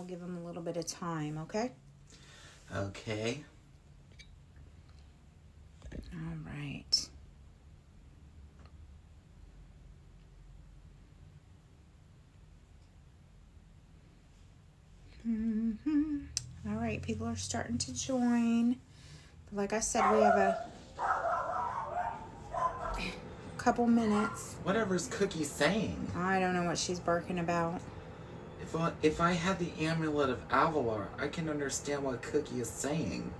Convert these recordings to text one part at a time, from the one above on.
I'll give them a little bit of time, okay? Okay. All right. All right, people are starting to join. But like I said, we have a couple minutes. Whatever's Cookie saying? I don't know what she's barking about. If I had the amulet of Avalar, I can understand what Cookie is saying,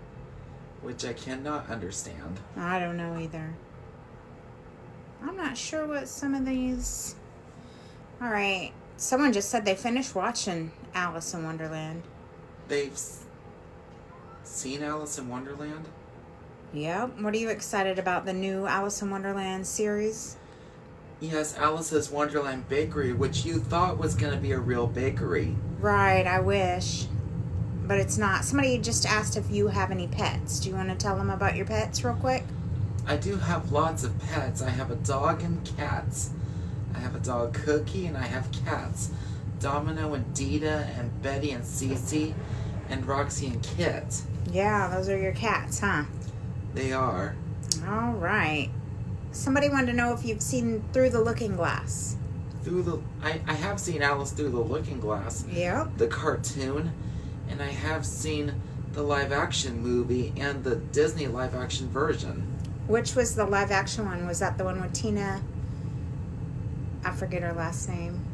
which I cannot understand. I don't know either. I'm not sure what some of these... All right. Someone just said they finished watching Alice in Wonderland. They've seen Alice in Wonderland? Yep. What are you excited about, the new Alice in Wonderland series? Yes, Alice's Wonderland Bakery, which you thought was going to be a real bakery. Right, I wish. But it's not. Somebody just asked if you have any pets. Do you want to tell them about your pets real quick? I do have lots of pets. I have a dog and cats. I have a dog, Cookie, and I have cats. Domino and Dita and Betty and Cece and Roxy and Kit. Yeah, those are your cats, huh? They are. All right. Somebody wanted to know if you've seen Through the Looking Glass. I have seen Alice Through the Looking Glass. Yep. The cartoon. And I have seen the live-action movie and the Disney live-action version. Which was the live-action one? Was that the one with Tina? I forget her last name.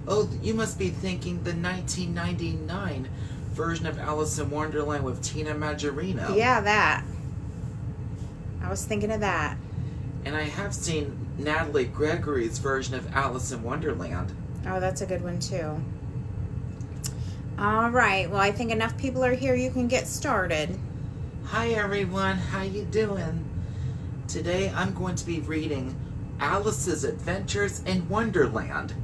Oh, you must be thinking the 1999 version of Alice in Wonderland with Tina Majorino. Yeah, that. I was thinking of that. And I have seen Natalie Gregory's version of Alice in Wonderland. Oh, that's a good one, too. All right. Well, I think enough people are here. You can get started. Hi, everyone. How you doing? Today, I'm going to be reading Alice's Adventures in Wonderland.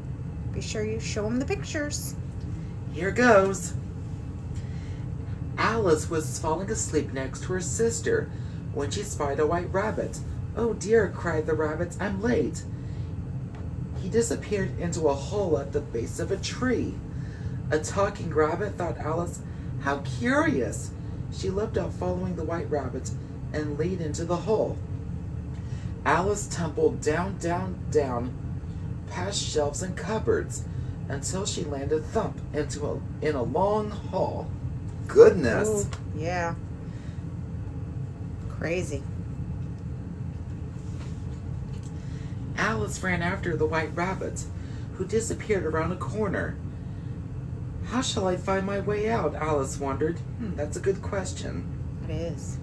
Be sure you show them the pictures. Here goes. Alice was falling asleep next to her sister when she spied a white rabbit. "Oh dear," cried the rabbit, "I'm late." He disappeared into a hole at the base of a tree. A talking rabbit, thought Alice. How curious! She leapt out following the white rabbit and leaped into the hole. Alice tumbled down, down, down, past shelves and cupboards, until she landed thump in a long hall. Goodness! Ooh, yeah. Crazy. Alice ran after the white rabbit, who disappeared around a corner. How shall I find my way out? Alice wondered. That's a good question. It is.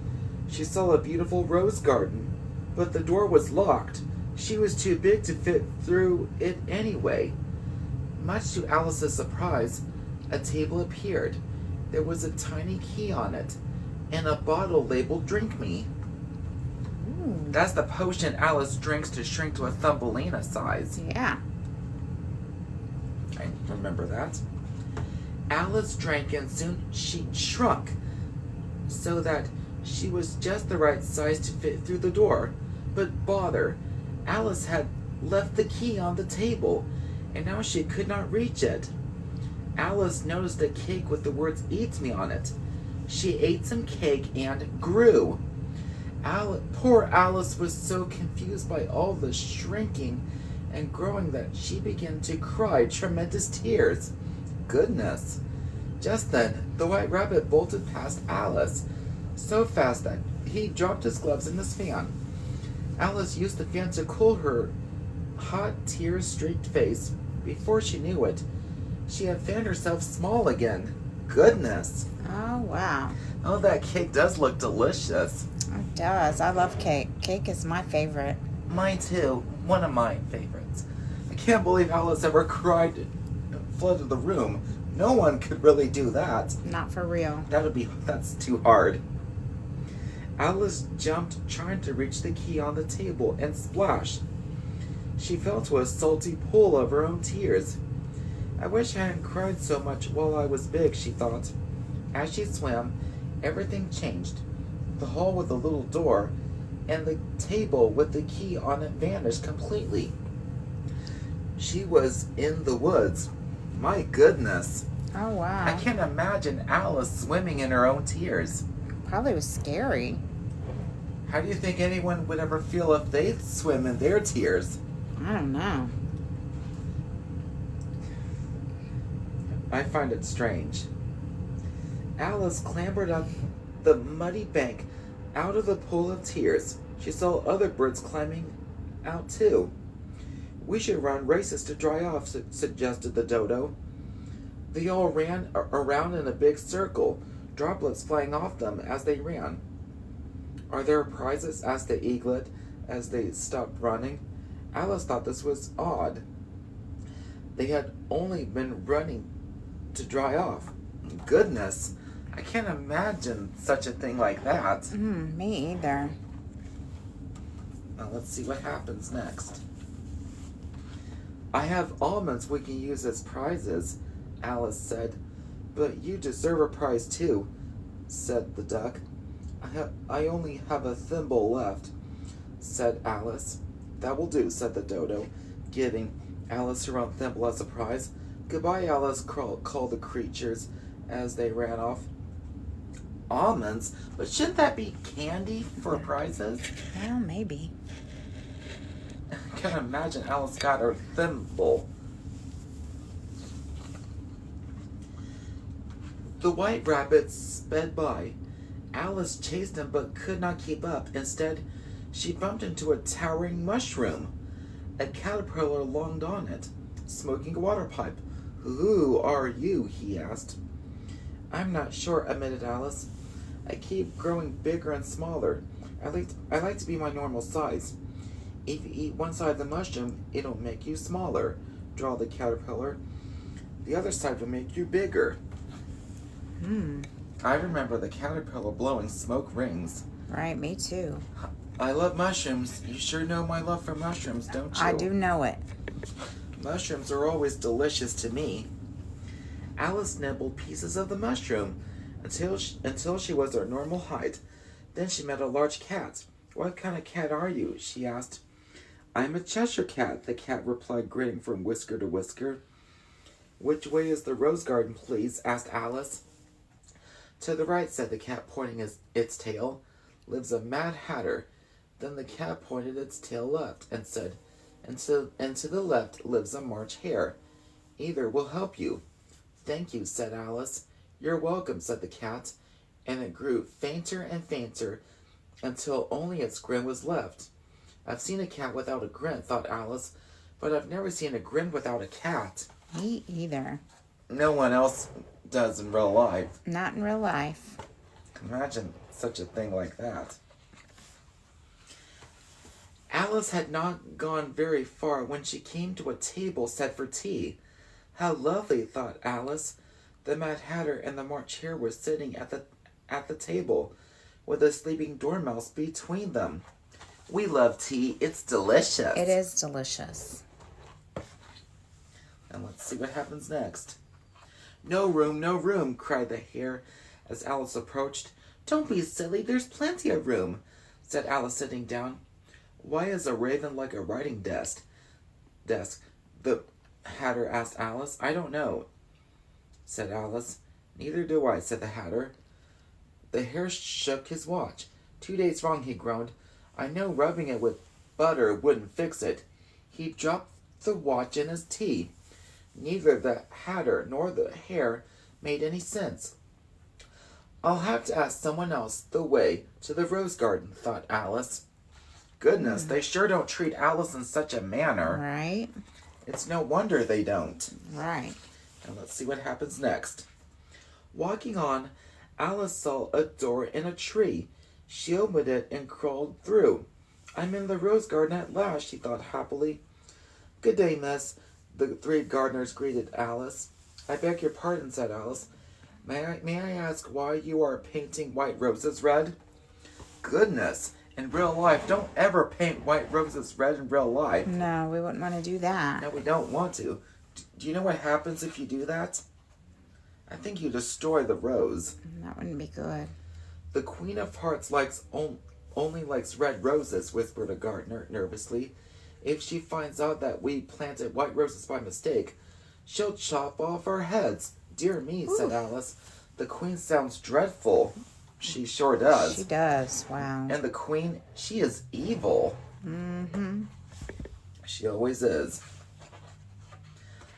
She saw a beautiful rose garden, but the door was locked. She was too big to fit through it anyway. Much to Alice's surprise, a table appeared. There was a tiny key on it, and a bottle labeled "Drink Me." Ooh. That's the potion Alice drinks to shrink to a Thumbelina size. Yeah. I remember that. Alice drank and soon she shrunk, so that she was just the right size to fit through the door. But bother, Alice had left the key on the table, and now she could not reach it. Alice noticed a cake with the words "Eat Me" on it. She ate some cake and grew. Poor Alice was so confused by all the shrinking and growing that she began to cry tremendous tears. Goodness! Just then, the white rabbit bolted past Alice, so fast that he dropped his gloves in his fan. Alice used the fan to cool her hot, tear-streaked face. Before she knew it, she had fanned herself small again. Goodness! Oh, wow. Oh, that cake does look delicious. It does. I love cake. Cake is my favorite. Mine too. One of my favorites. I can't believe Alice ever cried and flooded the room. No one could really do that. Not for real. That's too hard. Alice jumped, trying to reach the key on the table, and splash. She fell to a salty pool of her own tears. I wish I hadn't cried so much while I was big, she thought. As she swam, everything changed. The hall with the little door and the table with the key on it vanished completely. She was in the woods. My goodness. Oh, wow. I can't imagine Alice swimming in her own tears. Probably was scary. How do you think anyone would ever feel if they swim in their tears? I don't know. I find it strange. Alice clambered up the muddy bank out of the pool of tears. She saw other birds climbing out too. We should run races to dry off, suggested the dodo. They all ran around in a big circle, droplets flying off them as they ran. Are there prizes? Asked the eaglet as they stopped running. Alice thought this was odd. They had only been running to dry off. Goodness, I can't imagine such a thing like that. Me either. Now let's see what happens next. I have almonds we can use as prizes, Alice said. But you deserve a prize too, said the duck. I only have a thimble left, said Alice. That will do, said the dodo, giving Alice her own thimble as a prize. Goodbye, Alice, called the creatures as they ran off. Almonds? But shouldn't that be candy for prizes? Well, maybe. I can't imagine Alice got her thimble. The white rabbit sped by. Alice chased him but could not keep up. Instead, she bumped into a towering mushroom. A caterpillar longed on it, smoking a water pipe. Who are you? He asked. I'm not sure, admitted Alice. I keep growing bigger and smaller. I like to be my normal size. If you eat one side of the mushroom, it'll make you smaller, drawled the caterpillar. The other side will make you bigger. I remember the caterpillar blowing smoke rings. Right, me too. I love mushrooms. You sure know my love for mushrooms, don't you? I do know it. Mushrooms are always delicious to me. Alice nibbled pieces of the mushroom until she was her normal height. Then she met a large cat. What kind of cat are you? She asked. I'm a Cheshire cat, the cat replied, grinning from whisker to whisker. Which way is the rose garden, please? Asked Alice. To the right, said the cat, pointing its tail, lives a Mad Hatter. Then the cat pointed its tail left and said, and to the left lives a March Hare. Either will help you. Thank you, said Alice. You're welcome, said the cat, and it grew fainter and fainter until only its grin was left. I've seen a cat without a grin, thought Alice, but I've never seen a grin without a cat. Me either. No one else does in real life. Not in real life. Imagine such a thing like that. Alice had not gone very far when she came to a table set for tea. How lovely, thought Alice. The Mad Hatter and the March Hare were sitting at the table, with a sleeping dormouse between them. We love tea. It's delicious. It is delicious. And let's see what happens next. No room, cried the hare as Alice approached. Don't be silly, there's plenty of room, said Alice, sitting down. Why is a raven like a writing desk? The Hatter asked Alice. I don't know, said Alice. Neither do I, said the Hatter. The hare shook his watch. 2 days wrong, he groaned. I know rubbing it with butter wouldn't fix it. He dropped the watch in his tea. Neither the Hatter nor the hare made any sense. I'll have to ask someone else the way to the rose garden, thought Alice. Goodness, they sure don't treat Alice in such a manner. Right. It's no wonder they don't. Right. And let's see what happens next. Walking on, Alice saw a door in a tree. She opened it and crawled through. I'm in the rose garden at last, she thought happily. Good day, miss, the three gardeners greeted Alice. I beg your pardon, said Alice. May I ask why you are painting white roses red? Goodness, in real life, don't ever paint white roses red in real life. No, we wouldn't want to do that. No, we don't want to. Do you know what happens if you do that? I think you destroy the rose. That wouldn't be good. The Queen of Hearts only likes red roses, whispered a gardener nervously. If she finds out that we planted white roses by mistake, she'll chop off our heads. dear me, Ooh. said Alice. The Queen sounds dreadful. She sure does. She does, wow. And the Queen, she is evil. Mm-hmm. She always is.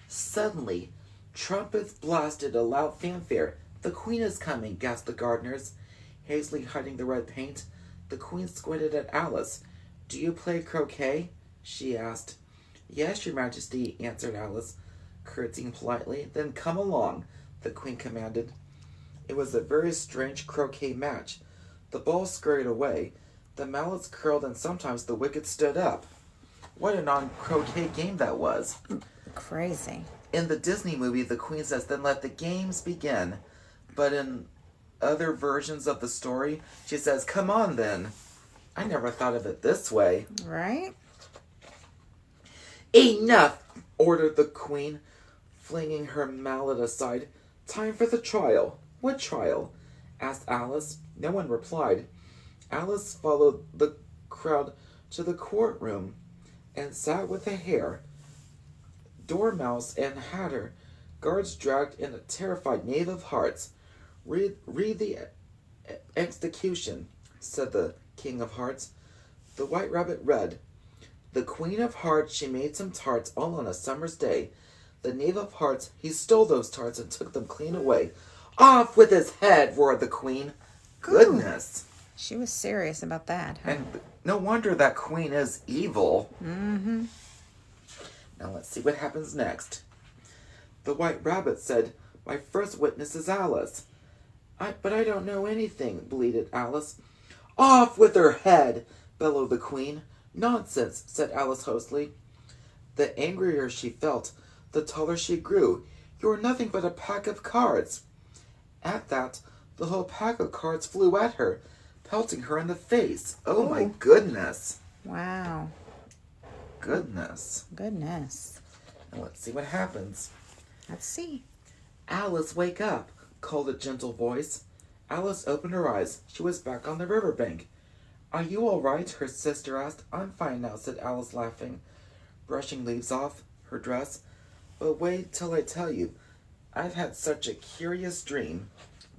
Suddenly, trumpets blasted a loud fanfare. The Queen is coming, gasped the gardeners, hastily hiding the red paint. The Queen squinted at Alice. Do you play croquet? She asked. Yes, Your Majesty, answered Alice, curtsying politely. Then come along, the Queen commanded. It was a very strange croquet match. The ball scurried away, the mallets curled, and sometimes the wickets stood up. What a non-croquet game that was. Crazy. In the Disney movie, the Queen says, then let the games begin. But in other versions of the story, she says, come on then. I never thought of it this way. Right? Enough, ordered the Queen, flinging her mallet aside. Time for the trial. What trial? Asked Alice. No one replied. Alice followed the crowd to the courtroom and sat with a hare, dormouse, and hatter. Guards dragged in a terrified knave of hearts. Read the execution, said the King of Hearts. The White Rabbit read, the Queen of Hearts, she made some tarts all on a summer's day. The Knave of Hearts, he stole those tarts and took them clean away. Off with his head, roared the Queen. Goodness. Ooh, she was serious about that, huh? And no wonder that Queen is evil. Mm-hmm. Now let's see what happens next. The White Rabbit said, my first witness is Alice. But I don't know anything, bleated Alice. Off with her head, bellowed the Queen. Nonsense, said Alice hostily. The angrier she felt, the taller she grew. You are nothing but a pack of cards. At that, the whole pack of cards flew at her, pelting her in the face. Oh, my goodness. Wow. Goodness. Now let's see what happens. Let's see. Alice, wake up, called a gentle voice. Alice opened her eyes. She was back on the riverbank. Are you all right? Her sister asked. I'm fine now, said Alice, laughing, brushing leaves off her dress. But wait till I tell you. I've had such a curious dream.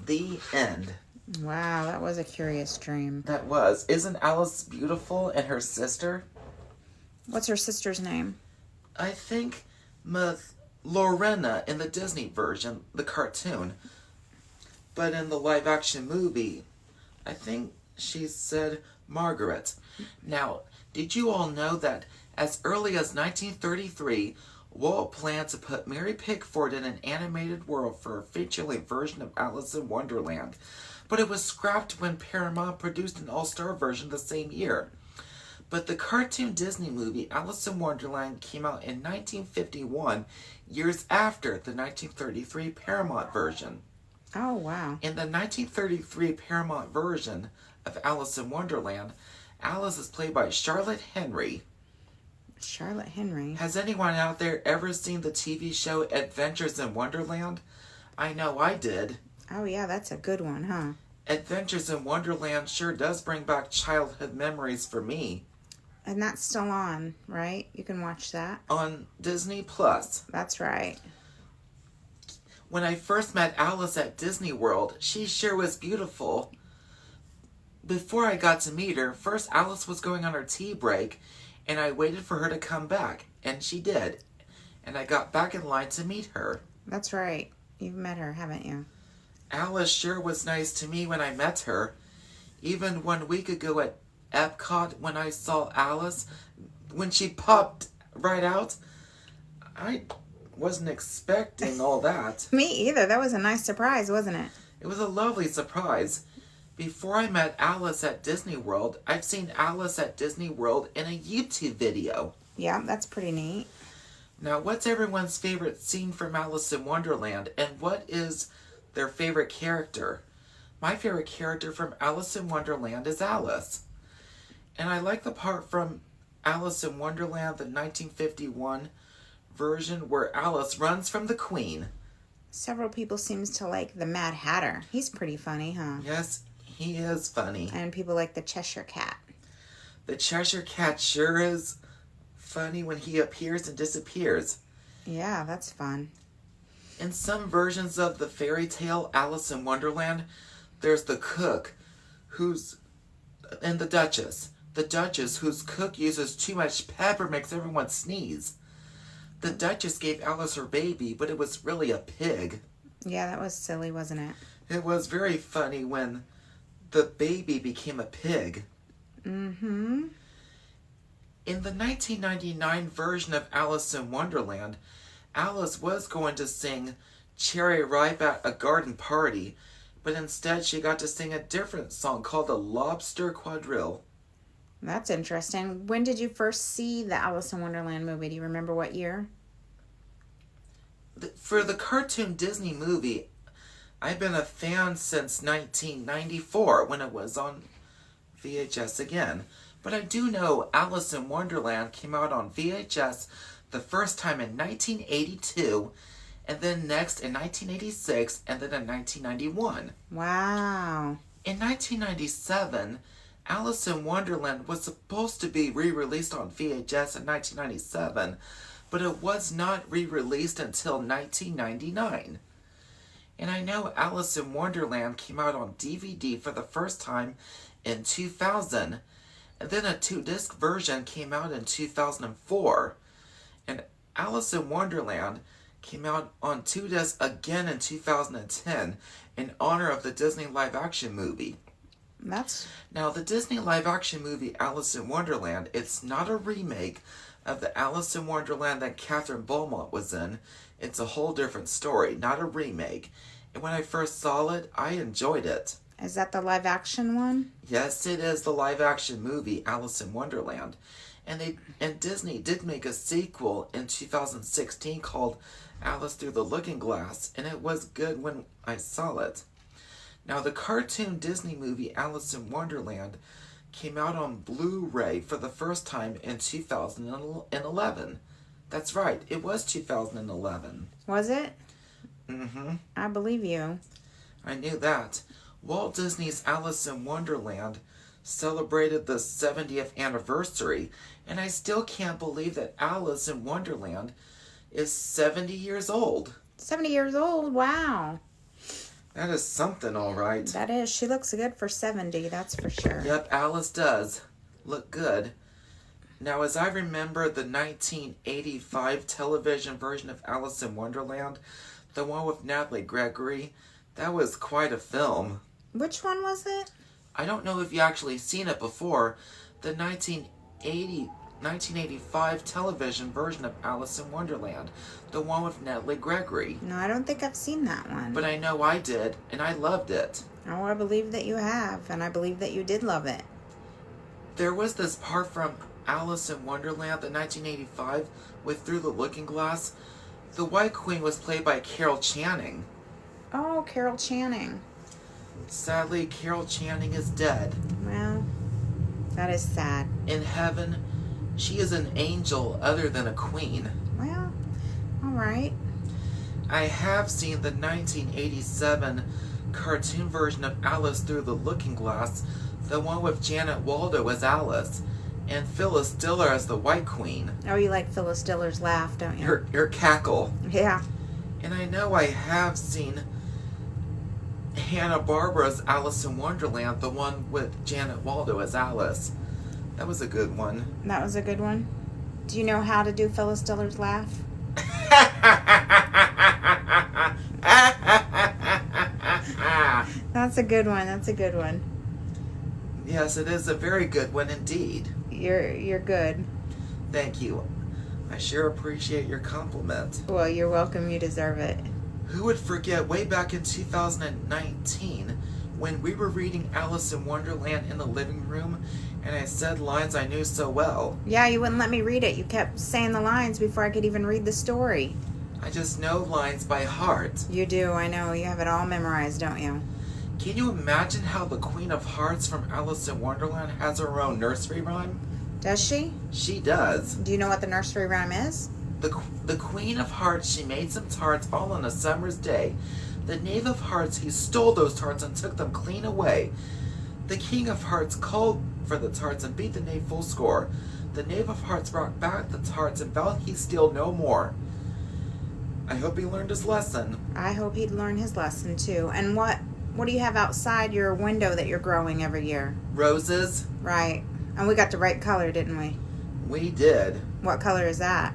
The end. Wow, that was a curious dream. That was. Isn't Alice beautiful, and her sister? What's her sister's name? I think Lorena in the Disney version, the cartoon. But in the live-action movie, I think she said Margaret. Now, did you all know that as early as 1933, Walt planned to put Mary Pickford in an animated world for a feature-length version of Alice in Wonderland, but it was scrapped when Paramount produced an all-star version the same year. But the cartoon Disney movie Alice in Wonderland came out in 1951, years after the 1933 Paramount version. Oh, wow. In the 1933 Paramount version of Alice in Wonderland, Alice is played by Charlotte Henry. Charlotte Henry. Has anyone out there ever seen the TV show Adventures in Wonderland? I know I did. Oh, yeah, that's a good one, huh? Adventures in Wonderland sure does bring back childhood memories for me. And that's still on, right? You can watch that. On Disney Plus. That's right. When I first met Alice at Disney World, she sure was beautiful. Before I got to meet her, first Alice was going on her tea break, and I waited for her to come back, and she did. And I got back in line to meet her. That's right. You've met her, haven't you? Alice sure was nice to me when I met her. Even 1 week ago at Epcot, when I saw Alice, when she popped right out, I wasn't expecting all that. Me either. That was a nice surprise, wasn't it? It was a lovely surprise. Before I met Alice at Disney World, I've seen Alice at Disney World in a YouTube video. Yeah, that's pretty neat. Now, what's everyone's favorite scene from Alice in Wonderland, and what is their favorite character? My favorite character from Alice in Wonderland is Alice. And I like the part from Alice in Wonderland, the 1951 version, where Alice runs from the Queen. Several people seem to like the Mad Hatter. He's pretty funny, huh? Yes, he is funny. And people like the Cheshire Cat. The Cheshire Cat sure is funny when he appears and disappears. Yeah, that's fun. In some versions of the fairy tale Alice in Wonderland, there's the cook and the Duchess. The Duchess, whose cook uses too much pepper, makes everyone sneeze. The Duchess gave Alice her baby, but it was really a pig. Yeah, that was silly, wasn't it? It was very funny when the baby became a pig. Mm-hmm. In the 1999 version of Alice in Wonderland, Alice was going to sing Cherry Ripe at a garden party, but instead she got to sing a different song called the Lobster Quadrille. That's interesting. When did you first see the Alice in Wonderland movie? Do you remember what year? For the cartoon Disney movie, I've been a fan since 1994 when it was on VHS again. But I do know Alice in Wonderland came out on VHS the first time in 1982, and then next in 1986, and then in 1991. Wow. In 1997, Alice in Wonderland was supposed to be re-released on VHS in 1997, but it was not re-released until 1999. And I know Alice in Wonderland came out on DVD for the first time in 2000, and then a 2-disc version came out in 2004. And Alice in Wonderland came out on 2 discs again in 2010 in honor of the Disney live-action movie. Now, the Disney live-action movie Alice in Wonderland, it's not a remake of the Alice in Wonderland that Catherine Beaumont was in. It's a whole different story, not a remake. And when I first saw it, I enjoyed it. Is that the live-action one? Yes, it is the live-action movie Alice in Wonderland. And Disney did make a sequel in 2016 called Alice Through the Looking Glass, and it was good when I saw it. Now, the cartoon Disney movie Alice in Wonderland came out on Blu-ray for the first time in 2011. That's right, it was 2011. Was it? Mm-hmm. I believe you. I knew that. Walt Disney's Alice in Wonderland celebrated the 70th anniversary, and I still can't believe that Alice in Wonderland is 70 years old. 70 years old? Wow. That is something, all right. That is. She looks good for 70, that's for sure. Yep, Alice does look good. Now, as I remember the 1985 television version of Alice in Wonderland, the one with Natalie Gregory, that was quite a film. Which one was it? I don't know if you actually seen it before. The 1985 television version of Alice in Wonderland. The one with Natalie Gregory. No, I don't think I've seen that one. But I know I did, and I loved it. Oh, I believe that you have, and I believe that you did love it. There was this part from Alice in Wonderland, the 1985, with Through the Looking Glass. The White Queen was played by Carol Channing. Oh, Carol Channing. Sadly, Carol Channing is dead. Well, that is sad. In heaven, she is an angel other than a queen. Well, all right. I have seen the 1987 cartoon version of Alice Through the Looking Glass, the one with Janet Waldo as Alice, and Phyllis Diller as the White Queen. Oh, you like Phyllis Diller's laugh, don't you? Her cackle. Yeah. And I know I have seen Hanna-Barbera's Alice in Wonderland, the one with Janet Waldo as Alice. That was a good one. That was a good one. Do you know how to do Phyllis Diller's laugh? That's a good one. That's a good one. Yes, it is a very good one indeed. You're good. Thank you. I sure appreciate your compliment. Well, you're welcome. You deserve it. Who would forget way back in 2019 when we were reading Alice in Wonderland in the living room and I said lines I knew so well. Yeah, you wouldn't let me read it. You kept saying the lines before I could even read the story. I just know lines by heart. You do, I know. You have it all memorized, don't you? Can you imagine how the Queen of Hearts from Alice in Wonderland has her own nursery rhyme? Does she? She does. Do you know what the nursery rhyme is? The Queen of Hearts, she made some tarts all on a summer's day. The Knave of Hearts, he stole those tarts and took them clean away. The King of Hearts called for the tarts and beat the knave full score. The Knave of Hearts brought back the tarts and vowed he'd steal no more. I hope he learned his lesson. I hope he'd learn his lesson too. And what do you have outside your window that you're growing every year? Roses? Right. And we got the right color, didn't we? We did. What color is that?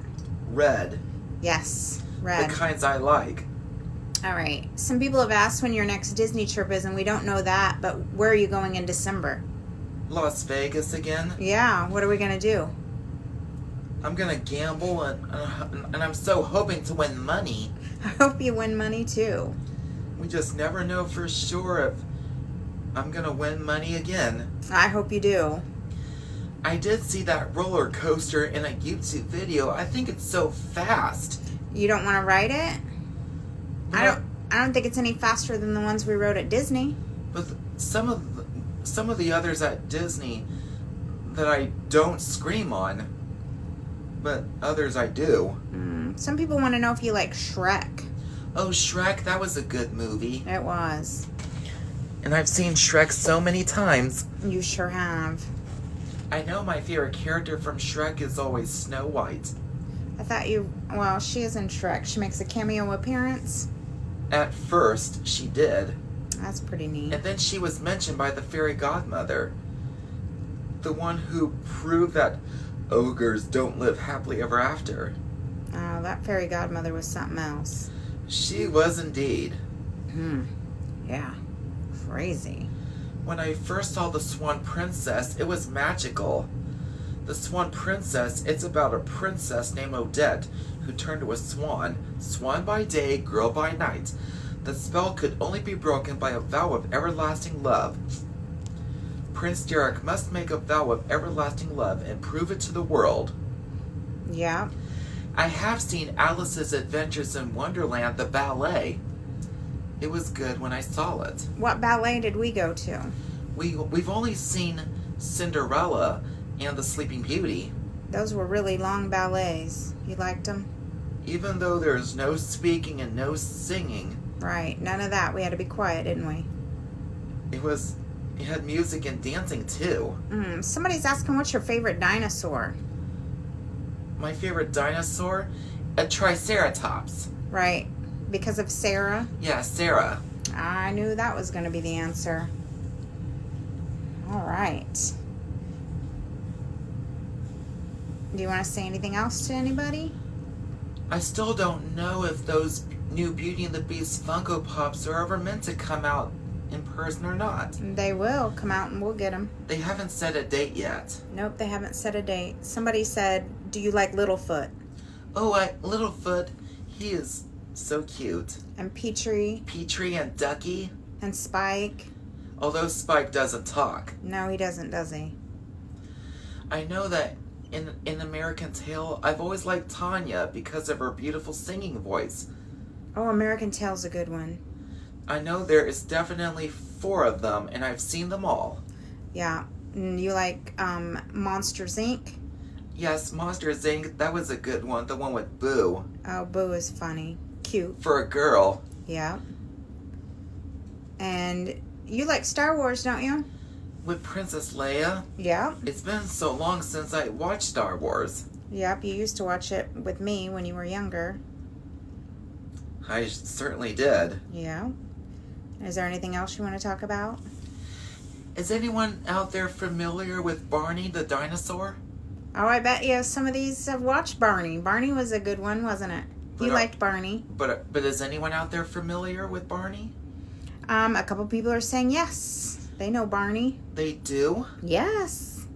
Red. Yes, red. The kinds I like. All right. Some people have asked when your next Disney trip is, and we don't know that, but where are you going in December? Las Vegas again? Yeah, what are we going to do? I'm going to gamble, and I'm so hoping to win money. I hope you win money too. We just never know for sure if I'm going to win money again. I hope you do. I did see that roller coaster in a YouTube video. I think it's so fast. You don't want to ride it? I don't think it's any faster than the ones we rode at Disney. But some of the others at Disney that I don't scream on, but others I do. Some people want to know if you like Shrek. Oh, Shrek, that was a good movie. It was. And I've seen Shrek so many times. You sure have. I know my favorite character from Shrek is always Snow White. I thought well, she is in Shrek. She makes a cameo appearance. At first, she did. That's pretty neat. And then she was mentioned by the fairy godmother. The one who proved that ogres don't live happily ever after. Oh, that fairy godmother was something else. She was indeed. Yeah. Crazy. When I first saw The Swan Princess, it was magical. The Swan Princess, it's about a princess named Odette who turned to a swan by day, girl by night. The spell could only be broken by a vow of everlasting love. Prince Derek must make a vow of everlasting love and prove it to the world. Yeah. I have seen Alice's Adventures in Wonderland, the ballet. It was good when I saw it. What ballet did we go to? We've only seen Cinderella and the Sleeping Beauty. Those were really long ballets. You liked them? Even though there's no speaking and no singing. Right. None of that. We had to be quiet, didn't we? It had music and dancing too. Somebody's asking what's your favorite dinosaur? My favorite dinosaur? A Triceratops. Right. Because of Sarah? Yeah, Sarah. I knew that was going to be the answer. All right. Do you want to say anything else to anybody? I still don't know if those new Beauty and the Beast Funko Pops are ever meant to come out in person or not. They will come out and we'll get them. They haven't set a date yet. Nope, they haven't set a date. Somebody said, do you like Littlefoot? Oh, Littlefoot, he is so cute. And Petrie. Petrie and Ducky. And Spike. Although Spike doesn't talk. No, he doesn't, does he? I know that in American Tail, I've always liked Tanya because of her beautiful singing voice. Oh, American Tail's a good one. I know there is definitely 4 of them, and I've seen them all. Yeah. And you like Monsters, Inc.? Yes, Monsters, Inc., that was a good one. The one with Boo. Oh, Boo is funny. Cute. For a girl. Yeah. And you like Star Wars, don't you? With Princess Leia? Yeah. It's been so long since I watched Star Wars. Yep, you used to watch it with me when you were younger. I certainly did. Yeah. Is there anything else you want to talk about? Is anyone out there familiar with Barney the dinosaur? Oh, I bet you some of these have watched Barney. Barney was a good one, wasn't it? You liked Barney. But is anyone out there familiar with Barney? A couple people are saying yes. They know Barney. They do? Yes.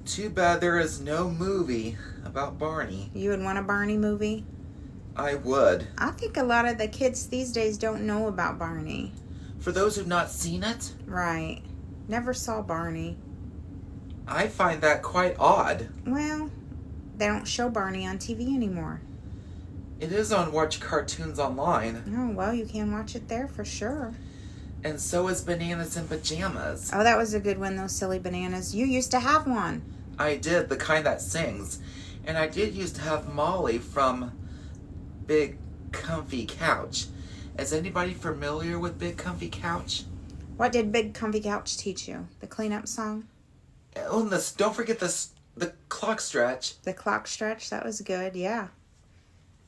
Too bad there is no movie about Barney. You would want a Barney movie? I would. I think a lot of the kids these days don't know about Barney. For those who've not seen it? Right. Never saw Barney. I find that quite odd. Well, they don't show Barney on TV anymore. It is on Watch Cartoons Online. Oh, well, you can watch it there for sure. And so is Bananas in Pajamas. Oh, that was a good one, those silly bananas. You used to have one. I did, the kind that sings. And I did used to have Molly from Big Comfy Couch. Is anybody familiar with Big Comfy Couch? What did Big Comfy Couch teach you? The cleanup song? Oh, and don't forget the clock stretch. The clock stretch, that was good, yeah.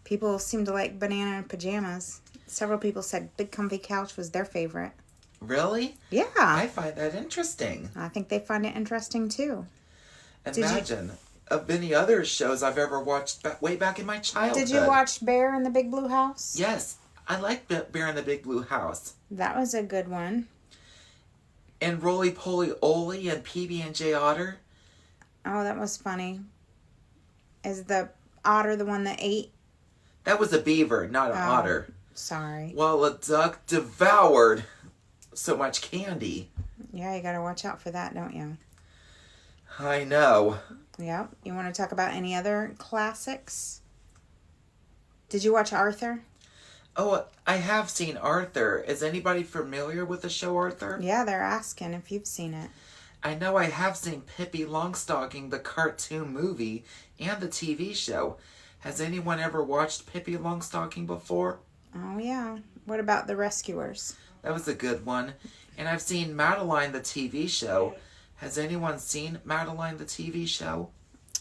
People seem to like banana and pajamas. Several people said big comfy couch was their favorite. Really? Yeah. I find that interesting. I think they find it interesting too. Imagine of many other shows I've ever watched way back in my childhood. Did you watch Bear in the Big Blue House? Yes. I like Bear in the Big Blue House. That was a good one. And Roly Poly Oly and PB&J Otter. Oh, that was funny. Is the otter the one that ate? That was a beaver, not an otter. Sorry. While a duck devoured so much candy. Yeah, you gotta watch out for that, don't you? I know. Yep. You want to talk about any other classics? Did you watch Arthur? Oh, I have seen Arthur. Is anybody familiar with the show Arthur? Yeah, they're asking if you've seen it. I know I have seen Pippi Longstocking, the cartoon movie, and the TV show. Has anyone ever watched Pippi Longstocking before? Oh, yeah. What about The Rescuers? That was a good one. And I've seen Madeline, the TV show. Has anyone seen Madeline, the TV show?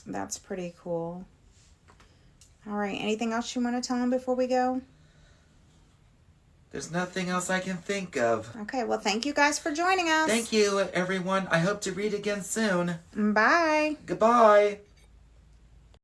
That's pretty cool. All right. Anything else you want to tell them before we go? There's nothing else I can think of. Okay. Well, thank you guys for joining us. Thank you, everyone. I hope to read again soon. Bye. Goodbye.